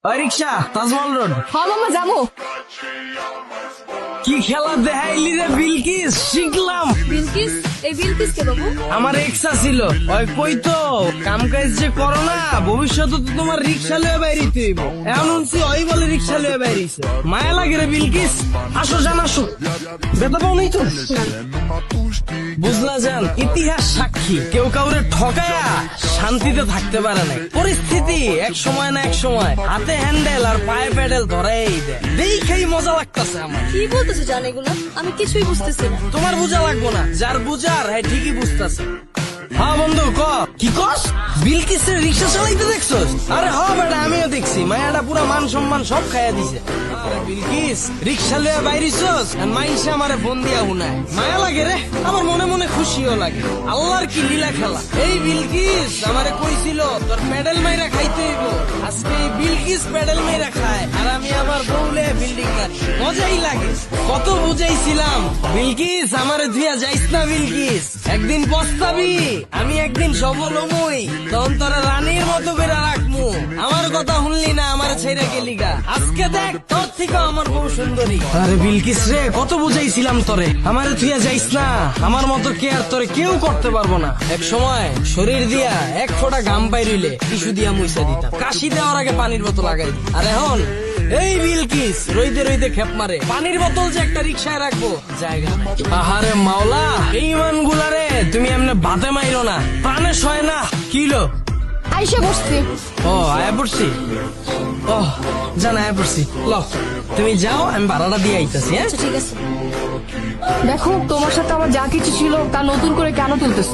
ওই রিক্সা তাজমহল রোড। হ্যাঁ মামা যাবো। কি খেলা দেখাইলি রে বিলকিস, শিখলাম। বিলকিস? এই বিলকিস কে বাবু? আমার এক্সা ছিল, ওই কই তো কাম কাজ যে করো না, ভবিষ্যতে তো তোমার রিক্সা লয়ে বাইরিতে হইব। এখন শুনছি ওই বলে রিক্সা লয়ে বাইরিছে, মায়া লাগে রে বিলকিস। আসো জান আসো, বেতা পাও নাই তো? বুঝলা জান, ইতিহাস সাক্ষী কেউ কাউরে ঠকায়া শান্তিতে থাকতে পারে না। পরিস্থিতি এক সময় না এক সময় হাতে হ্যান্ডেল আর পায়ে প্যাডেল ধরাই দেয়। দেখেই মজা লাগতেছে আমার। কি বলতেছো জান এগুলো? আমি কিছুই বুঝতেছি না। তোমার বুঝা লাগবো না, যার বুঝার হ্যাঁ ঠিকই বুঝতেছে। হ্যাঁ বন্ধু ক, কি কস? বিলকিসের রিক্সা চালাইতে দেখছস? আরে হ বেটা, আমিও দেখছি। মায়াটা পুরা মান সম্মান সব খাইয়া দিছে। আরে বিলকিস রিক্সা লইয়া বাইরিছস আর মাইনসে আমারে ফোন দিয়া হুনায়। মায়া লাগে রে, আমার মনে মনে খুশিও লাগে। আল্লাহর কি লীলা খেলা। এই বিলকিস আমারে কইছিল তোর প্যাডেল মাইরা খাইতে হইব। আজকে এই বিলকিস প্যাডেল মাইরা খায় আর আমি আমার বউলে বিল্ডিং গাড়ি। মজাই লাগে। কত বুঝাইছিলাম বিলকিস আমারে ধুইয়া যাইস না বিলকিস, একদিন পস্তাবি। আমি একদিন সফল হমুই, তখন তোরা রানীর মতো করে রাখমু। আমার কথা শুনলি না, আমার ছেড়ে গেলি গা। আজকে দেখ তোর থেকে আমার বউ সুন্দরী। আরে বিলকিস রে, কত বুঝাইছিলাম তোরে, আমারে ধুইয়া যাইস না। আমার মতো কেয়ার তোরে কেউ করতে পারবো না। এক সময় শরীর দিয়া এক ফোঁটা ঘাম বাইরিলে টিস্যু দিয়া মুইসা দিতাম, কাশি দেওয়ার আগে পানির বোতল লাগাই দিই। আর এখন এই বিলকিস রইতে রইতে খেপ মারে। পানির বোতল যে একটা রিক্সায় রাখবো জায়গা নাই। আহারে মাওলা, এই মান গুলারে তুমি এমনি বাতে মাইরো না, প্রাণে সয় না। কিলো আইসা বসছি। ও আয়া পড়ছি। ও জান আয়া পড়ছি। ল তুমি যাও, আমি ভাড়াটা দিয়ে আইতাছি। হ্যাঁ আচ্ছা ঠিক আছে। দেখো তোমার সাথে আমার যা কিছু ছিল তা নতুন করে কেন তুলতেছো?